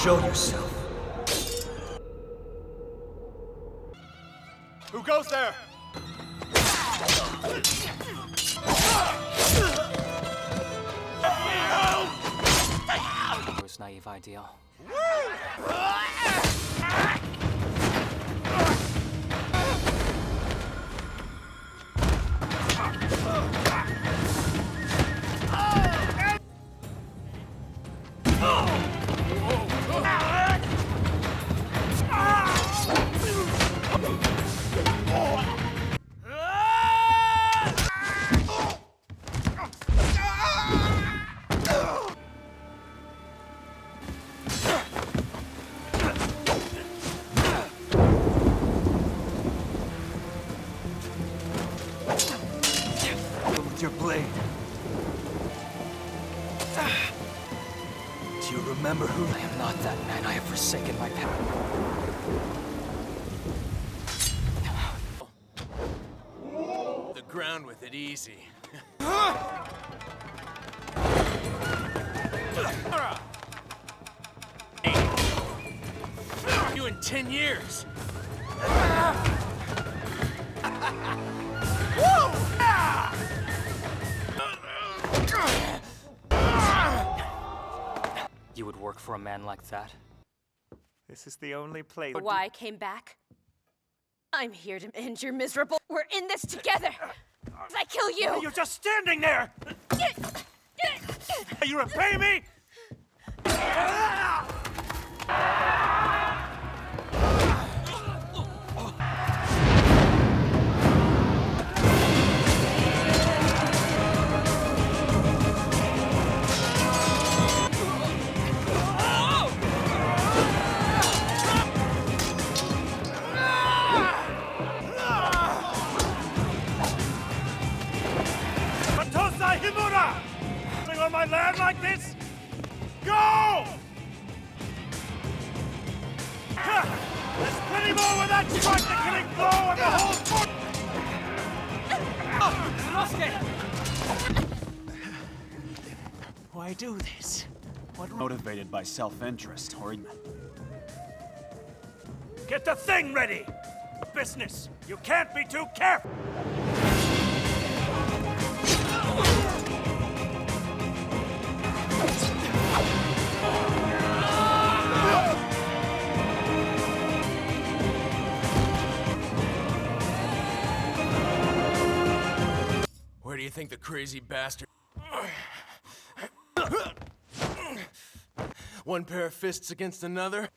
Show yourself. Who goes there? It was naive ideal. With your blade. Do you remember who? I am not that man. I have forsaken my path. The ground with it easy. You in 10 years. You would work for a man like that? This is the only place. Why I came back? I'm here to end your miserable. We're in this together. I kill you. You're just standing there. You repay me? Battosai Himura! Living on my land like this? Go! There's plenty more where that strike the killing blow and the whole fort! Why do this? What Motivated by self-interest, or... Get the thing ready! Business! You can't be too careful! Where do you think the crazy bastard... One pair of fists against another?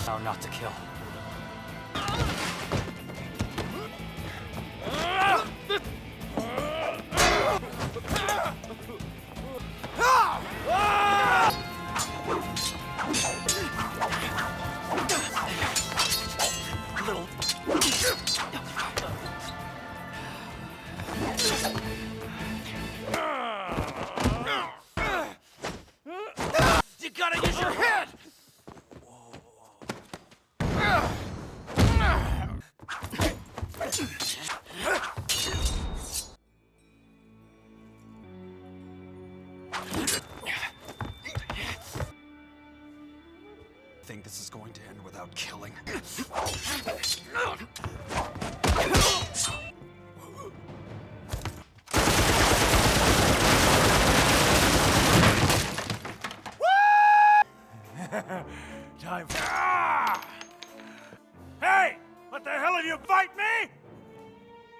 How not to kill. You gotta use your head! think this is going to end without killing. Time for... Hey! What the hell did you bite me?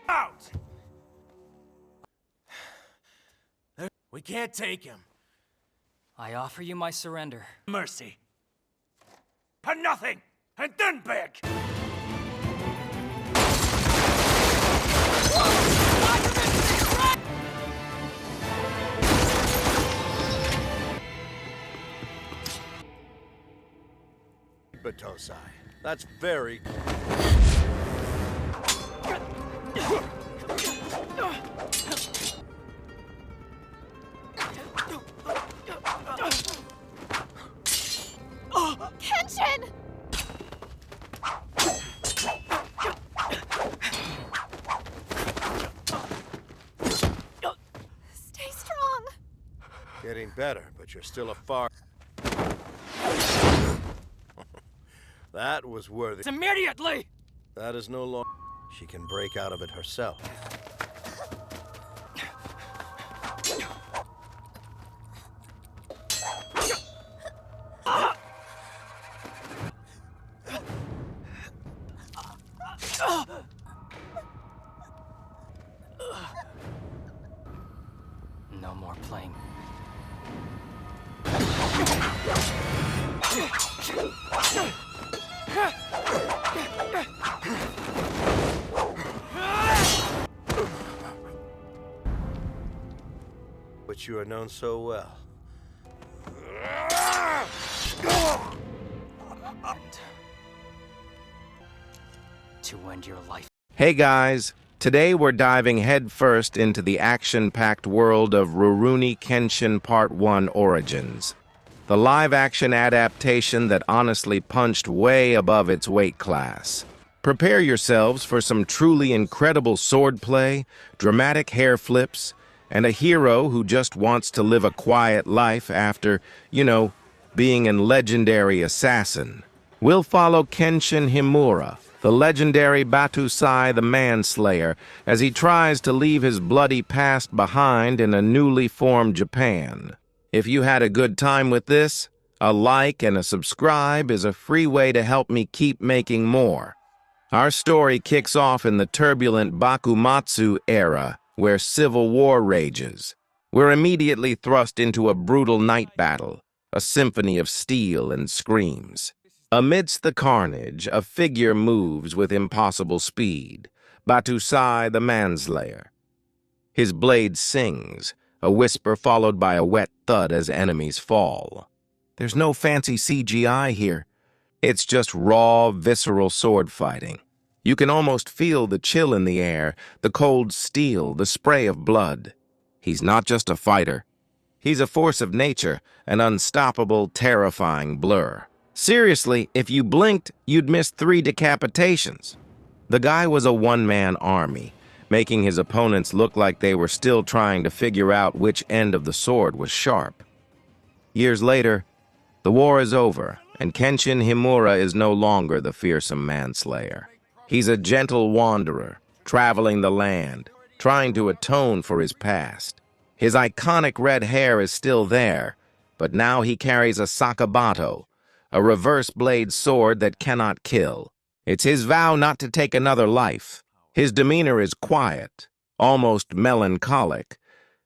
Out! We can't take him. I offer you my surrender. Mercy. And nothing! And then beg! Battosai. That's very... Kenshin! Stay strong. Getting better, but you're still a far... That was worthy. Immediately! That is no longer... She can break out of it herself. No more playing. Which you are known so well. To end your life. Hey guys, today we're diving headfirst into the action-packed world of Rurouni Kenshin Part I Origins, the live-action adaptation that honestly punched way above its weight class. Prepare yourselves for some truly incredible swordplay, dramatic hair flips, and a hero who just wants to live a quiet life after, being an legendary assassin. We'll follow Kenshin Himura, the legendary Battosai the Manslayer, as he tries to leave his bloody past behind in a newly formed Japan. If you had a good time with this, a like and a subscribe is a free way to help me keep making more. Our story kicks off in the turbulent Bakumatsu era, where civil war rages. We're immediately thrust into a brutal night battle, a symphony of steel and screams. Amidst the carnage, a figure moves with impossible speed, Battosai the Manslayer. His blade sings, a whisper followed by a wet thud as enemies fall. There's no fancy CGI here. It's just raw, visceral sword fighting. You can almost feel the chill in the air, the cold steel, the spray of blood. He's not just a fighter. He's a force of nature, an unstoppable, terrifying blur. Seriously, if you blinked, you'd miss 3 decapitations. The guy was a one-man army, making his opponents look like they were still trying to figure out which end of the sword was sharp. Years later, the war is over, and Kenshin Himura is no longer the fearsome manslayer. He's a gentle wanderer, traveling the land, trying to atone for his past. His iconic red hair is still there, but now he carries a Sakabatō, a reverse-blade sword that cannot kill. It's his vow not to take another life. His demeanor is quiet, almost melancholic,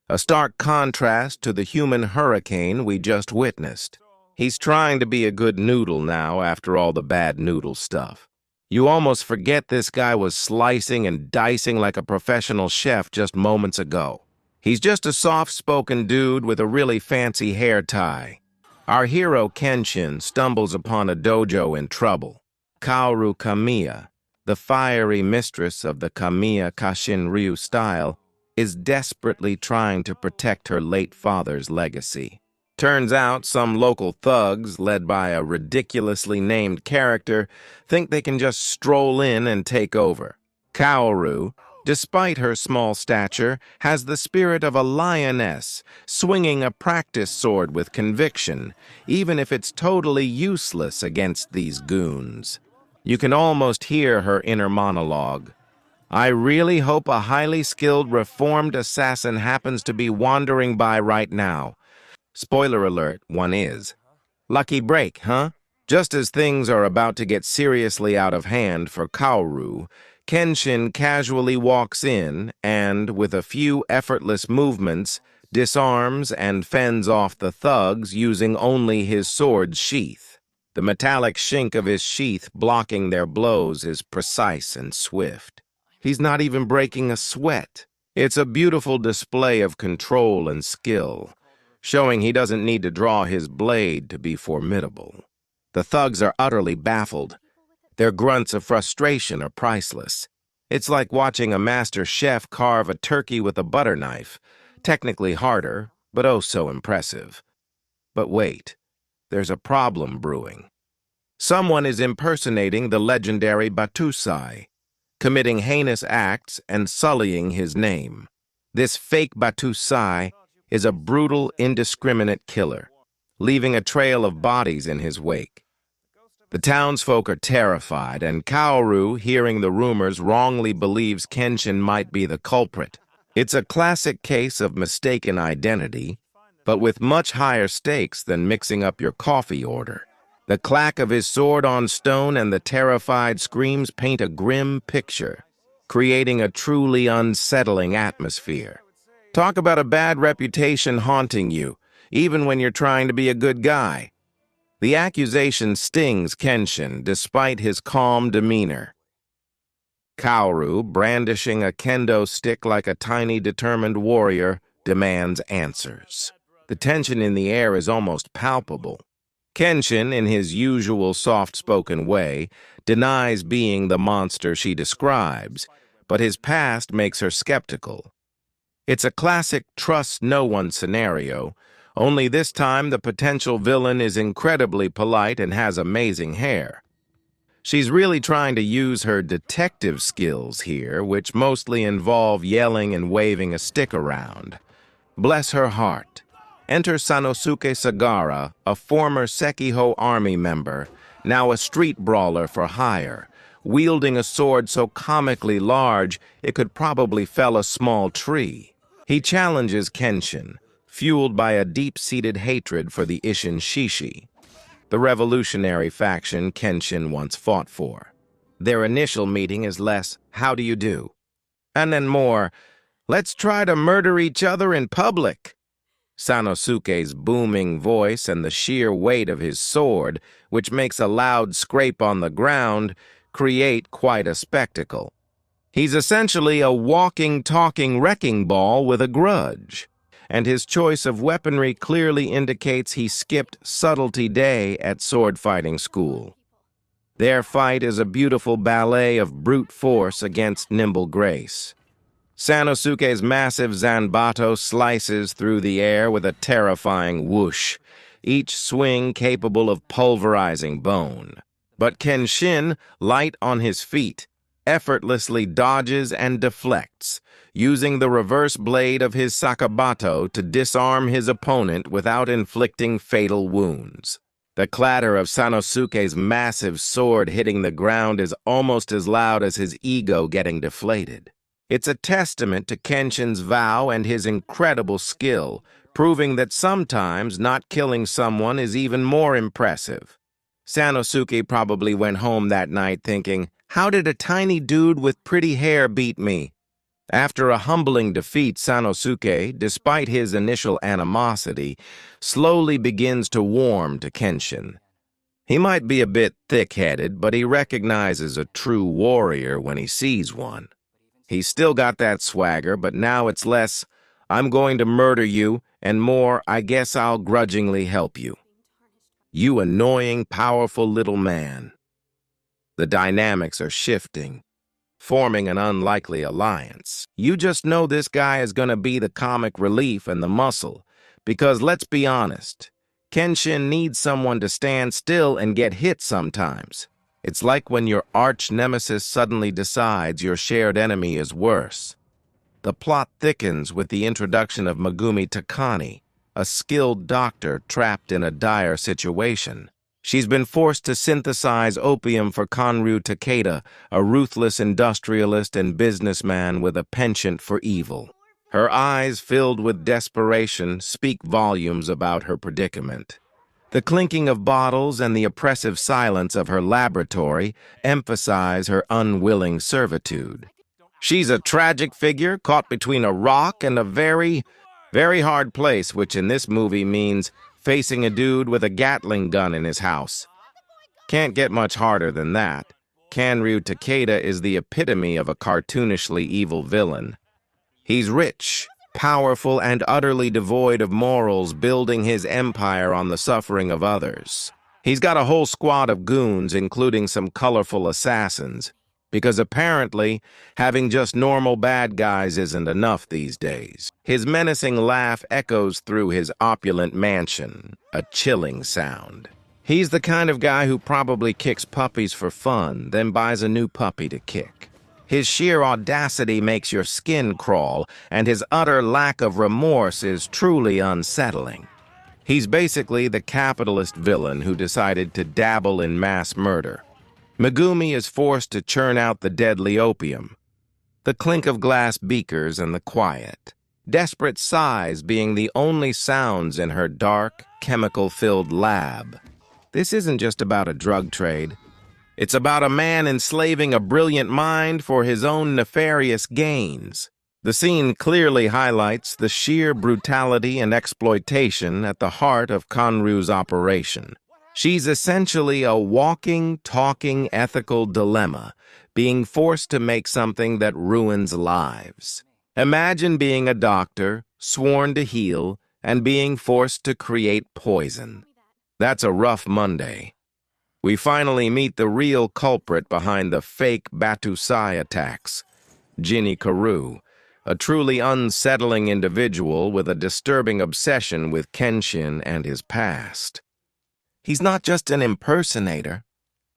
a stark contrast to the human hurricane we just witnessed. He's trying to be a good noodle now after all the bad noodle stuff. You almost forget this guy was slicing and dicing like a professional chef just moments ago. He's just a soft-spoken dude with a really fancy hair tie. Our hero Kenshin stumbles upon a dojo in trouble. Kaoru Kamiya, the fiery mistress of the Kamiya Kashin-ryu style, is desperately trying to protect her late father's legacy. Turns out some local thugs, led by a ridiculously named character, think they can just stroll in and take over. Kaoru, despite her small stature, has the spirit of a lioness, swinging a practice sword with conviction, even if it's totally useless against these goons. You can almost hear her inner monologue. I really hope a highly skilled reformed assassin happens to be wandering by right now. Spoiler alert, one is. Lucky break, huh? Just as things are about to get seriously out of hand for Kaoru, Kenshin casually walks in and, with a few effortless movements, disarms and fends off the thugs using only his sword's sheath. The metallic shink of his sheath blocking their blows is precise and swift. He's not even breaking a sweat. It's a beautiful display of control and skill, showing he doesn't need to draw his blade to be formidable. The thugs are utterly baffled. Their grunts of frustration are priceless. It's like watching a master chef carve a turkey with a butter knife. Technically harder, but oh so impressive. But wait, there's a problem brewing. Someone is impersonating the legendary Battosai, committing heinous acts and sullying his name. This fake Battosai is a brutal, indiscriminate killer, leaving a trail of bodies in his wake. The townsfolk are terrified, and Kaoru, hearing the rumors, wrongly believes Kenshin might be the culprit. It's a classic case of mistaken identity, but with much higher stakes than mixing up your coffee order. The clack of his sword on stone and the terrified screams paint a grim picture, creating a truly unsettling atmosphere. Talk about a bad reputation haunting you, even when you're trying to be a good guy. The accusation stings Kenshin, despite his calm demeanor. Kaoru, brandishing a kendo stick like a tiny, determined warrior, demands answers. The tension in the air is almost palpable. Kenshin, in his usual soft-spoken way, denies being the monster she describes, but his past makes her skeptical. It's a classic trust-no-one scenario, only this time the potential villain is incredibly polite and has amazing hair. She's really trying to use her detective skills here, which mostly involve yelling and waving a stick around. Bless her heart. Enter Sanosuke Sagara, a former Sekiho army member, now a street brawler for hire, wielding a sword so comically large it could probably fell a small tree. He challenges Kenshin, fueled by a deep-seated hatred for the Isshin Shishi, the revolutionary faction Kenshin once fought for. Their initial meeting is less, "How do you do?" and then more, "Let's try to murder each other in public." Sanosuke's booming voice and the sheer weight of his sword, which makes a loud scrape on the ground, create quite a spectacle. He's essentially a walking, talking wrecking ball with a grudge, and his choice of weaponry clearly indicates he skipped Subtlety Day at sword fighting school. Their fight is a beautiful ballet of brute force against nimble grace. Sanosuke's massive zanbato slices through the air with a terrifying whoosh, each swing capable of pulverizing bone. But Kenshin, light on his feet, effortlessly dodges and deflects, using the reverse blade of his Sakabatō to disarm his opponent without inflicting fatal wounds. The clatter of Sanosuke's massive sword hitting the ground is almost as loud as his ego getting deflated. It's a testament to Kenshin's vow and his incredible skill, proving that sometimes not killing someone is even more impressive. Sanosuke probably went home that night thinking, "How did a tiny dude with pretty hair beat me?" After a humbling defeat, Sanosuke, despite his initial animosity, slowly begins to warm to Kenshin. He might be a bit thick-headed, but he recognizes a true warrior when he sees one. He's still got that swagger, but now it's less, "I'm going to murder you," and more, "I guess I'll grudgingly help you." You annoying, powerful little man. The dynamics are shifting, forming an unlikely alliance. You just know this guy is going to be the comic relief and the muscle, because let's be honest, Kenshin needs someone to stand still and get hit sometimes. It's like when your arch-nemesis suddenly decides your shared enemy is worse. The plot thickens with the introduction of Megumi Takane, a skilled doctor trapped in a dire situation. She's been forced to synthesize opium for Kanryu Takeda, a ruthless industrialist and businessman with a penchant for evil. Her eyes, filled with desperation, speak volumes about her predicament. The clinking of bottles and the oppressive silence of her laboratory emphasize her unwilling servitude. She's a tragic figure caught between a rock and a very, very hard place, which in this movie means facing a dude with a Gatling gun in his house. Can't get much harder than that. Kanryu Takeda is the epitome of a cartoonishly evil villain. He's rich, powerful, and utterly devoid of morals, building his empire on the suffering of others. He's got a whole squad of goons, including some colorful assassins. Because apparently, having just normal bad guys isn't enough these days. His menacing laugh echoes through his opulent mansion, a chilling sound. He's the kind of guy who probably kicks puppies for fun, then buys a new puppy to kick. His sheer audacity makes your skin crawl, and his utter lack of remorse is truly unsettling. He's basically the capitalist villain who decided to dabble in mass murder. Megumi is forced to churn out the deadly opium, the clink of glass beakers and the quiet, desperate sighs being the only sounds in her dark, chemical-filled lab. This isn't just about a drug trade. It's about a man enslaving a brilliant mind for his own nefarious gains. The scene clearly highlights the sheer brutality and exploitation at the heart of Kanru's operation. She's essentially a walking, talking ethical dilemma, being forced to make something that ruins lives. Imagine being a doctor, sworn to heal, and being forced to create poison. That's a rough Monday. We finally meet the real culprit behind the fake Battosai attacks, Ginny Karu, a truly unsettling individual with a disturbing obsession with Kenshin and his past. He's not just an impersonator.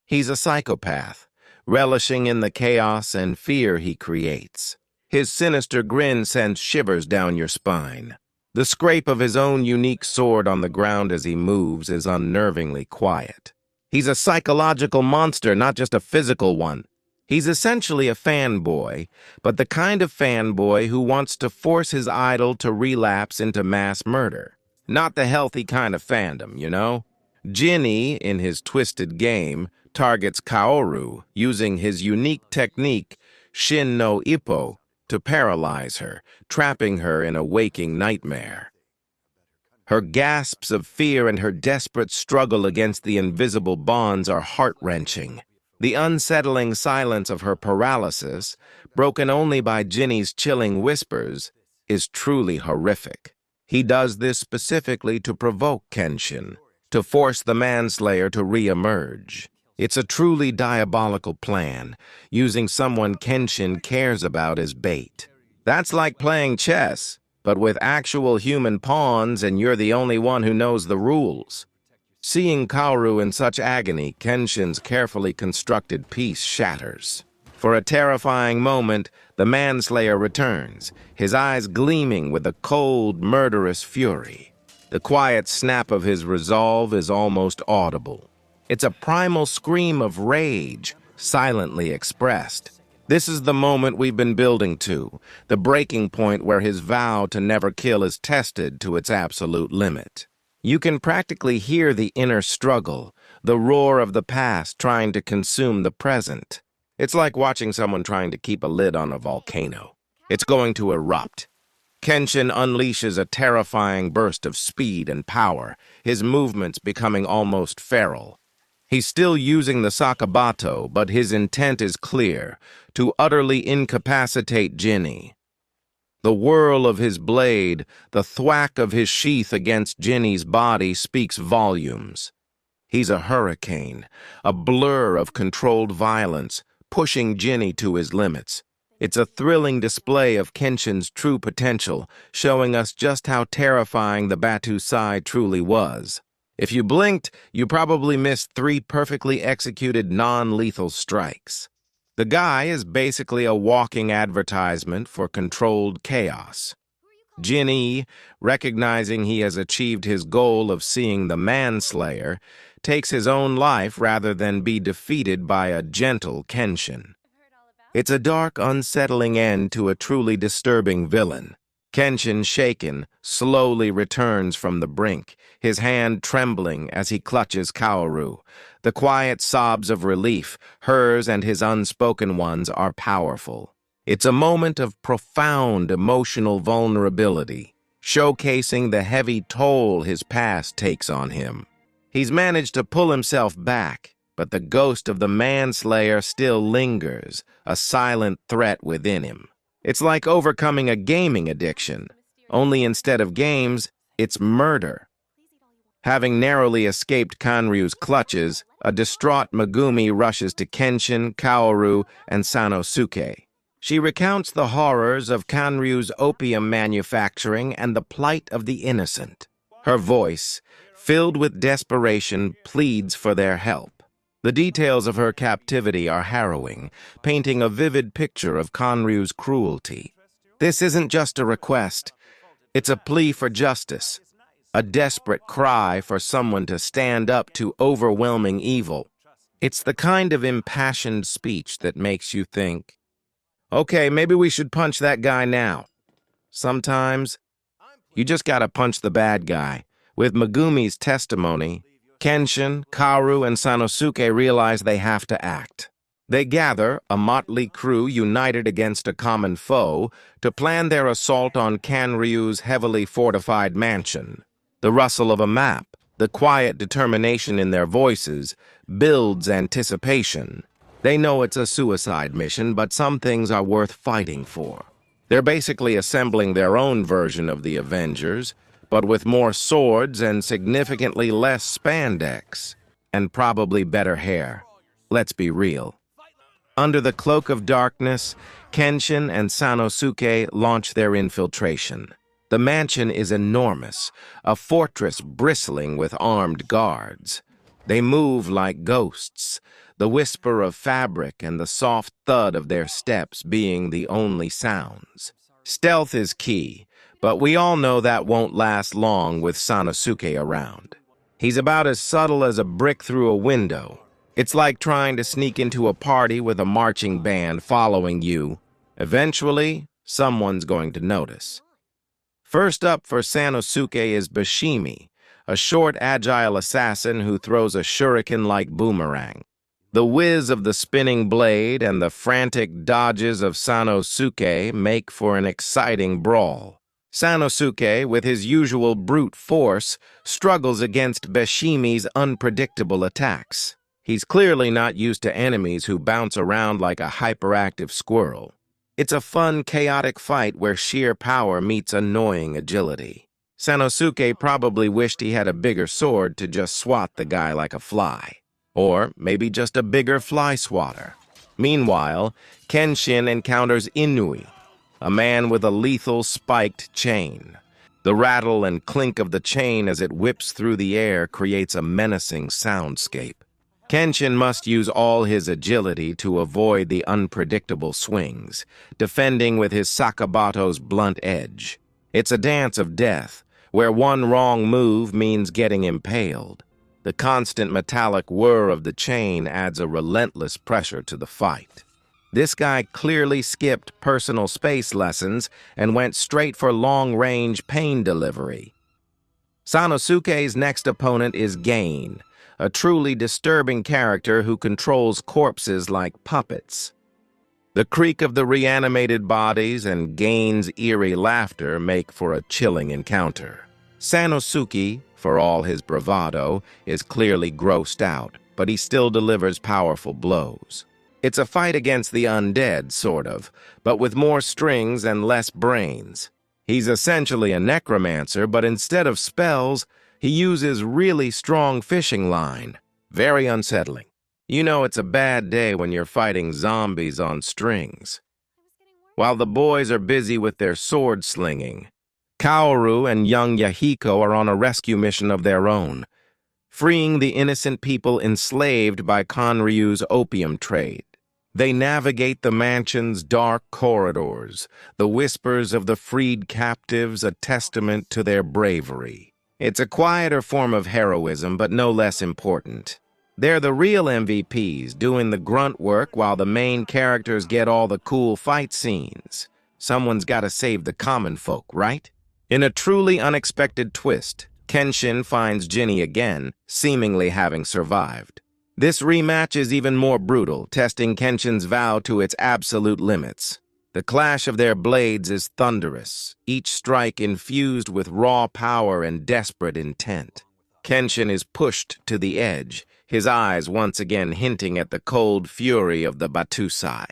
He's a psychopath, relishing in the chaos and fear he creates. His sinister grin sends shivers down your spine. The scrape of his own unique sword on the ground as he moves is unnervingly quiet. He's a psychological monster, not just a physical one. He's essentially a fanboy, but the kind of fanboy who wants to force his idol to relapse into mass murder. Not the healthy kind of fandom, you know? Ginny, in his twisted game, targets Kaoru, using his unique technique, Shin no Ippo, to paralyze her, trapping her in a waking nightmare. Her gasps of fear and her desperate struggle against the invisible bonds are heart-wrenching. The unsettling silence of her paralysis, broken only by Ginny's chilling whispers, is truly horrific. He does this specifically to provoke Kenshin, to force the Manslayer to re-emerge. It's a truly diabolical plan, using someone Kenshin cares about as bait. That's like playing chess, but with actual human pawns and you're the only one who knows the rules. Seeing Kaoru in such agony, Kenshin's carefully constructed piece shatters. For a terrifying moment, the Manslayer returns, his eyes gleaming with a cold, murderous fury. The quiet snap of his resolve is almost audible. It's a primal scream of rage, silently expressed. This is the moment we've been building to, the breaking point where his vow to never kill is tested to its absolute limit. You can practically hear the inner struggle, the roar of the past trying to consume the present. It's like watching someone trying to keep a lid on a volcano. It's going to erupt. Kenshin unleashes a terrifying burst of speed and power, his movements becoming almost feral. He's still using the Sakabatō, but his intent is clear, to utterly incapacitate Ginny. The whirl of his blade, the thwack of his sheath against Ginny's body speaks volumes. He's a hurricane, a blur of controlled violence, pushing Ginny to his limits. It's a thrilling display of Kenshin's true potential, showing us just how terrifying the Battosai truly was. If you blinked, you probably missed 3 perfectly executed non-lethal strikes. The guy is basically a walking advertisement for controlled chaos. Ginny, recognizing he has achieved his goal of seeing the Manslayer, takes his own life rather than be defeated by a gentle Kenshin. It's a dark, unsettling end to a truly disturbing villain. Kenshin, shaken, slowly returns from the brink, his hand trembling as he clutches Kaoru. The quiet sobs of relief, hers and his unspoken ones, are powerful. It's a moment of profound emotional vulnerability, showcasing the heavy toll his past takes on him. He's managed to pull himself back, but the ghost of the Manslayer still lingers, a silent threat within him. It's like overcoming a gaming addiction, only instead of games, it's murder. Having narrowly escaped Kanryu's clutches, a distraught Megumi rushes to Kenshin, Kaoru, and Sanosuke. She recounts the horrors of Kanryu's opium manufacturing and the plight of the innocent. Her voice, filled with desperation, pleads for their help. The details of her captivity are harrowing, painting a vivid picture of Kanryu's cruelty. This isn't just a request, it's a plea for justice, a desperate cry for someone to stand up to overwhelming evil. It's the kind of impassioned speech that makes you think, okay, maybe we should punch that guy now. Sometimes, you just gotta punch the bad guy. With Megumi's testimony, Kenshin, Kaoru, and Sanosuke realize they have to act. They gather, a motley crew united against a common foe, to plan their assault on Kanryu's heavily fortified mansion. The rustle of a map, the quiet determination in their voices, builds anticipation. They know it's a suicide mission, but some things are worth fighting for. They're basically assembling their own version of the Avengers, but with more swords and significantly less spandex, and probably better hair. Let's be real. Under the cloak of darkness, Kenshin and Sanosuke launch their infiltration. The mansion is enormous, a fortress bristling with armed guards. They move like ghosts, the whisper of fabric and the soft thud of their steps being the only sounds. Stealth is key, but we all know that won't last long with Sanosuke around. He's about as subtle as a brick through a window. It's like trying to sneak into a party with a marching band following you. Eventually, someone's going to notice. First up for Sanosuke is Bashimi, a short, agile assassin who throws a shuriken-like boomerang. The whiz of the spinning blade and the frantic dodges of Sanosuke make for an exciting brawl. Sanosuke, with his usual brute force, struggles against Bashimi's unpredictable attacks. He's clearly not used to enemies who bounce around like a hyperactive squirrel. It's a fun, chaotic fight where sheer power meets annoying agility. Sanosuke probably wished he had a bigger sword to just swat the guy like a fly. Or maybe just a bigger fly swatter. Meanwhile, Kenshin encounters Inui, a man with a lethal spiked chain. The rattle and clink of the chain as it whips through the air creates a menacing soundscape. Kenshin must use all his agility to avoid the unpredictable swings, defending with his Sakabatō's blunt edge. It's a dance of death, where one wrong move means getting impaled. The constant metallic whir of the chain adds a relentless pressure to the fight. This guy clearly skipped personal space lessons and went straight for long-range pain delivery. Sanosuke's next opponent is Gain, a truly disturbing character who controls corpses like puppets. The creak of the reanimated bodies and Gain's eerie laughter make for a chilling encounter. Sanosuke, for all his bravado, is clearly grossed out, but he still delivers powerful blows. It's a fight against the undead, sort of, but with more strings and less brains. He's essentially a necromancer, but instead of spells, he uses really strong fishing line. Very unsettling. You know it's a bad day when you're fighting zombies on strings. While the boys are busy with their sword slinging, Kaoru and young Yahiko are on a rescue mission of their own, freeing the innocent people enslaved by Kanryu's opium trade. They navigate the mansion's dark corridors, the whispers of the freed captives a testament to their bravery. It's a quieter form of heroism, but no less important. They're the real MVPs, doing the grunt work while the main characters get all the cool fight scenes. Someone's gotta save the common folk, right? In a truly unexpected twist, Kenshin finds Jinny again, seemingly having survived. This rematch is even more brutal, testing Kenshin's vow to its absolute limits. The clash of their blades is thunderous, each strike infused with raw power and desperate intent. Kenshin is pushed to the edge, his eyes once again hinting at the cold fury of the Battosai.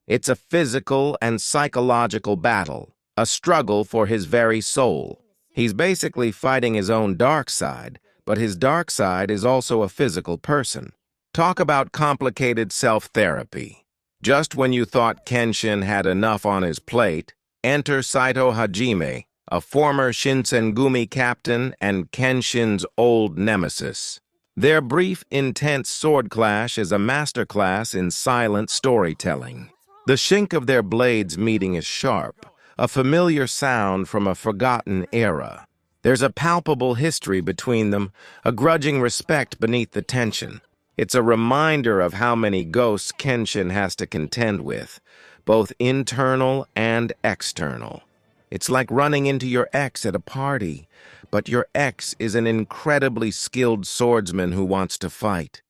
It's a physical and psychological battle, a struggle for his very soul. He's basically fighting his own dark side, but his dark side is also a physical person. Talk about complicated self-therapy. Just when you thought Kenshin had enough on his plate, enter Saito Hajime, a former Shinsengumi captain and Kenshin's old nemesis. Their brief, intense sword clash is a masterclass in silent storytelling. The shink of their blades meeting is sharp, a familiar sound from a forgotten era. There's a palpable history between them, a grudging respect beneath the tension. It's a reminder of how many ghosts Kenshin has to contend with, both internal and external. It's like running into your ex at a party, but your ex is an incredibly skilled swordsman who wants to fight.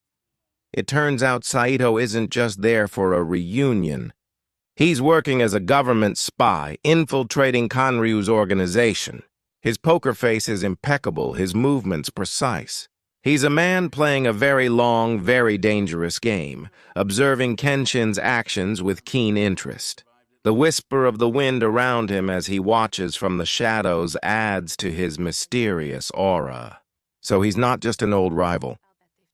It turns out Saito isn't just there for a reunion. He's working as a government spy, infiltrating Kanryu's organization. His poker face is impeccable, his movements precise. He's a man playing a very long, very dangerous game, observing Kenshin's actions with keen interest. The whisper of the wind around him as he watches from the shadows adds to his mysterious aura. So he's not just an old rival.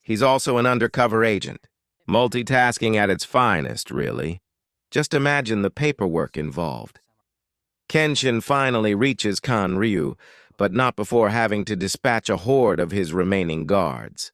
He's also an undercover agent, multitasking at its finest, really. Just imagine the paperwork involved. Kenshin finally reaches Kanryu, but not before having to dispatch a horde of his remaining guards.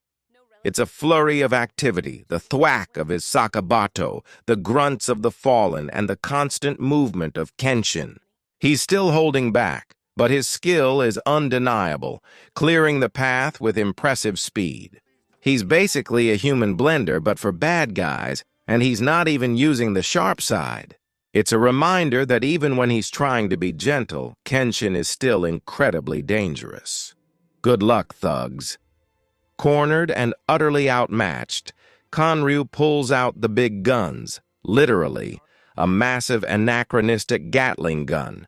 It's a flurry of activity, the thwack of his Sakabatō, the grunts of the fallen, and the constant movement of Kenshin. He's still holding back, but his skill is undeniable, clearing the path with impressive speed. He's basically a human blender, but for bad guys, and he's not even using the sharp side. It's a reminder that even when he's trying to be gentle, Kenshin is still incredibly dangerous. Good luck, thugs. Cornered and utterly outmatched, Kanryu pulls out the big guns, literally, a massive anachronistic Gatling gun.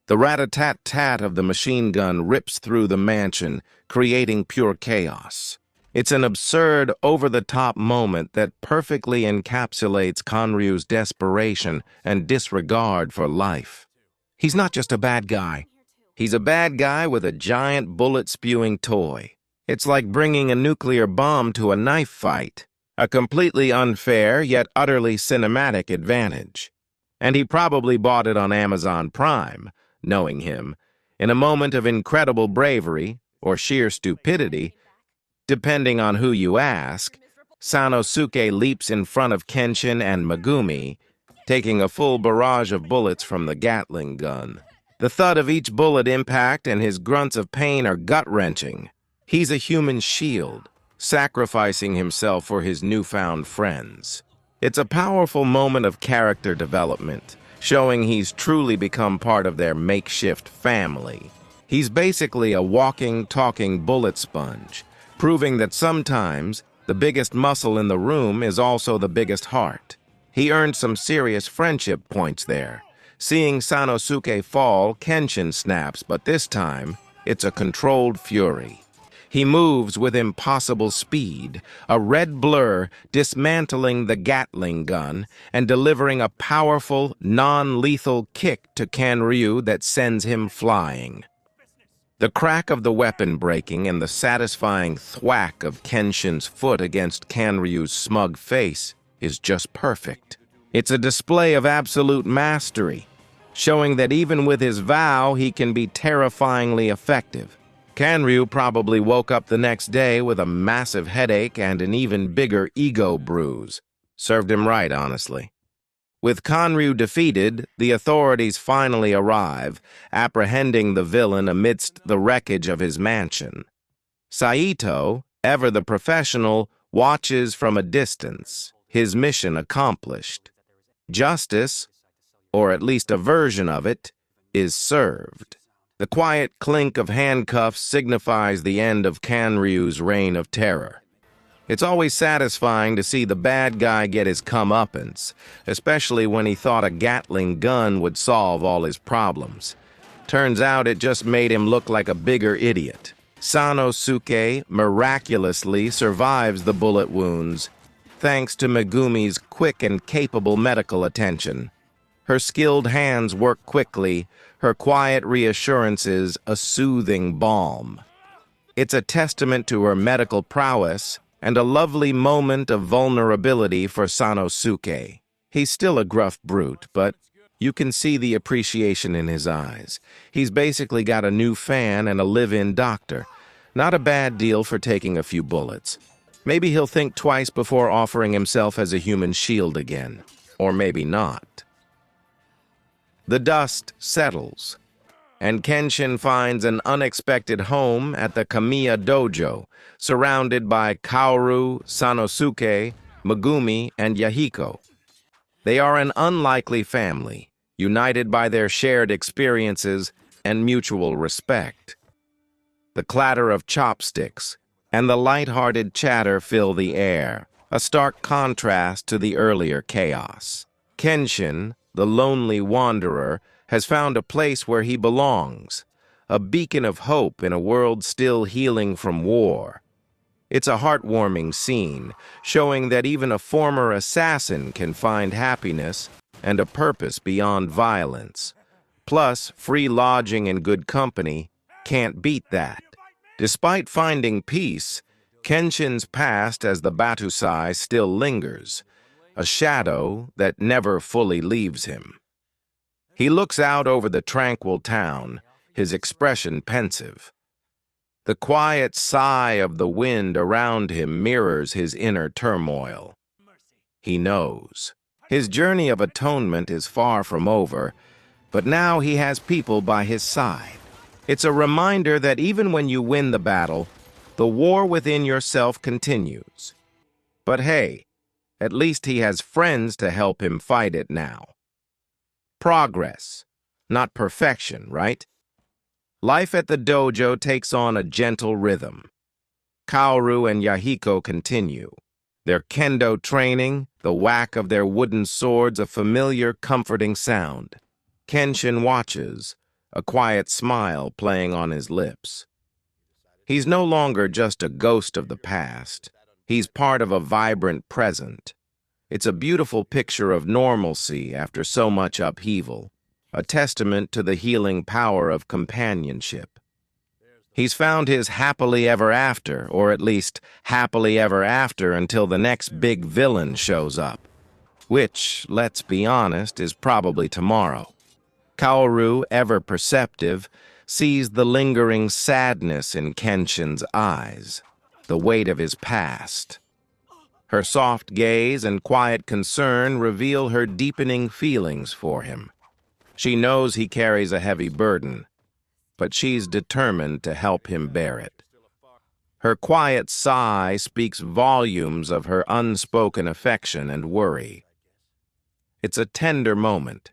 The rat-a-tat-tat of the machine gun rips through the mansion, creating pure chaos. It's an absurd, over-the-top moment that perfectly encapsulates Kanryu's desperation and disregard for life. He's not just a bad guy. He's a bad guy with a giant bullet-spewing toy. It's like bringing a nuclear bomb to a knife fight, a completely unfair yet utterly cinematic advantage. And he probably bought it on Amazon Prime, knowing him, in a moment of incredible bravery or sheer stupidity. Depending on who you ask, Sanosuke leaps in front of Kenshin and Megumi, taking a full barrage of bullets from the Gatling gun. The thud of each bullet impact and his grunts of pain are gut-wrenching. He's a human shield, sacrificing himself for his newfound friends. It's a powerful moment of character development, showing he's truly become part of their makeshift family. He's basically a walking, talking bullet sponge, proving that sometimes the biggest muscle in the room is also the biggest heart. He earned some serious friendship points there. Seeing Sanosuke fall, Kenshin snaps, but this time, it's a controlled fury. He moves with impossible speed, a red blur dismantling the Gatling gun and delivering a powerful, non-lethal kick to Kanryu that sends him flying. The crack of the weapon breaking and the satisfying thwack of Kenshin's foot against Kanryu's smug face is just perfect. It's a display of absolute mastery, showing that even with his vow, he can be terrifyingly effective. Kanryu probably woke up the next day with a massive headache and an even bigger ego bruise. Served him right, honestly. With Kanryu defeated, the authorities finally arrive, apprehending the villain amidst the wreckage of his mansion. Saito, ever the professional, watches from a distance, his mission accomplished. Justice, or at least a version of it, is served. The quiet clink of handcuffs signifies the end of Kanryu's reign of terror. It's always satisfying to see the bad guy get his comeuppance, especially when he thought a Gatling gun would solve all his problems. Turns out it just made him look like a bigger idiot. Sanosuke miraculously survives the bullet wounds, thanks to Megumi's quick and capable medical attention. Her skilled hands work quickly, her quiet reassurances a soothing balm. It's a testament to her medical prowess and a lovely moment of vulnerability for Sanosuke. He's still a gruff brute, but you can see the appreciation in his eyes. He's basically got a new fan and a live-in doctor. Not a bad deal for taking a few bullets. Maybe he'll think twice before offering himself as a human shield again. Or maybe not. The dust settles, and Kenshin finds an unexpected home at the Kamiya Dojo, surrounded by Kaoru, Sanosuke, Megumi, and Yahiko. They are an unlikely family, united by their shared experiences and mutual respect. The clatter of chopsticks and the light-hearted chatter fill the air, a stark contrast to the earlier chaos. Kenshin, the lonely wanderer, has found a place where he belongs, a beacon of hope in a world still healing from war. It's a heartwarming scene, showing that even a former assassin can find happiness and a purpose beyond violence. Plus, free lodging and good company can't beat that. Despite finding peace, Kenshin's past as the Battosai still lingers, a shadow that never fully leaves him. He looks out over the tranquil town, his expression pensive. The quiet sigh of the wind around him mirrors his inner turmoil. He knows. His journey of atonement is far from over, but now he has people by his side. It's a reminder that even when you win the battle, the war within yourself continues. But hey, at least he has friends to help him fight it now. Progress, not perfection, right? Life at the dojo takes on a gentle rhythm. Kaoru and Yahiko continue. Their kendo training, the whack of their wooden swords, a familiar, comforting sound. Kenshin watches, a quiet smile playing on his lips. He's no longer just a ghost of the past. He's part of a vibrant present. It's a beautiful picture of normalcy after so much upheaval, a testament to the healing power of companionship. He's found his happily ever after, or at least happily ever after until the next big villain shows up, which, let's be honest, is probably tomorrow. Kaoru, ever perceptive, sees the lingering sadness in Kenshin's eyes, the weight of his past. Her soft gaze and quiet concern reveal her deepening feelings for him. She knows he carries a heavy burden, but she's determined to help him bear it. Her quiet sigh speaks volumes of her unspoken affection and worry. It's a tender moment,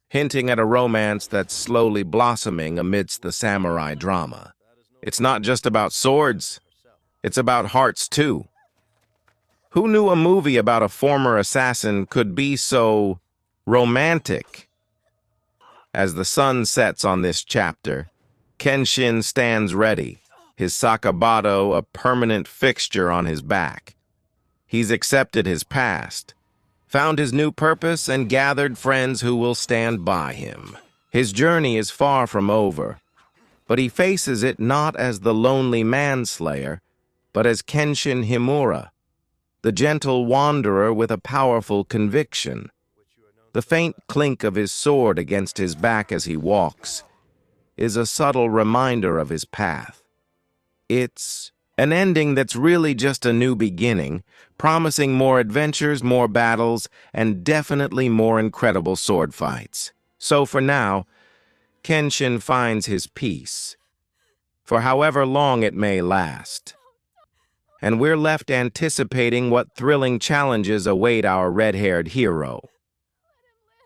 hinting at a romance that's slowly blossoming amidst the samurai drama. It's not just about swords, it's about hearts too. Who knew a movie about a former assassin could be so romantic? As the sun sets on this chapter, Kenshin stands ready, his Sakabatō a permanent fixture on his back. He's accepted his past, found his new purpose, and gathered friends who will stand by him. His journey is far from over, but he faces it not as the lonely manslayer, but as Kenshin Himura, the gentle wanderer with a powerful conviction. The faint clink of his sword against his back as he walks is a subtle reminder of his path. It's an ending that's really just a new beginning, promising more adventures, more battles, and definitely more incredible sword fights. So for now, Kenshin finds his peace, for however long it may last. And we're left anticipating what thrilling challenges await our red-haired hero.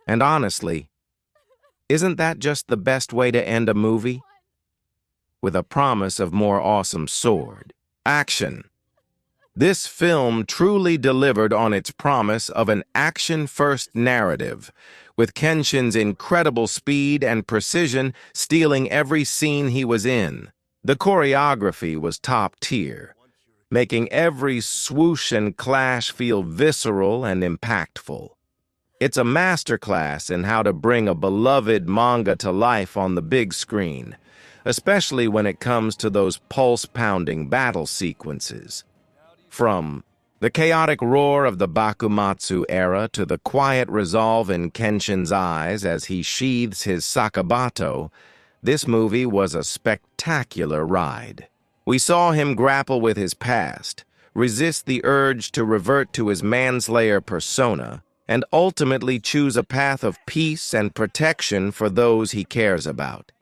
And honestly, isn't that just the best way to end a movie? With a promise of more awesome sword action. This film truly delivered on its promise of an action-first narrative, with Kenshin's incredible speed and precision stealing every scene he was in. The choreography was top tier, making every swoosh and clash feel visceral and impactful. It's a masterclass in how to bring a beloved manga to life on the big screen, especially when it comes to those pulse-pounding battle sequences. From the chaotic roar of the Bakumatsu era to the quiet resolve in Kenshin's eyes as he sheathes his Sakabatō, this movie was a spectacular ride. We saw him grapple with his past, resist the urge to revert to his manslayer persona, and ultimately choose a path of peace and protection for those he cares about.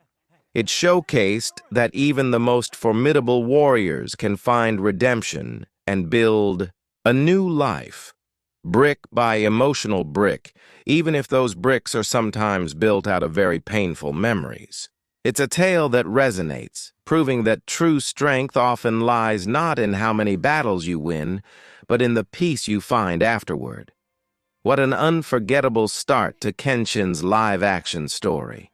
It showcased that even the most formidable warriors can find redemption and build a new life, brick by emotional brick, even if those bricks are sometimes built out of very painful memories. It's a tale that resonates, proving that true strength often lies not in how many battles you win, but in the peace you find afterward. What an unforgettable start to Kenshin's live-action story.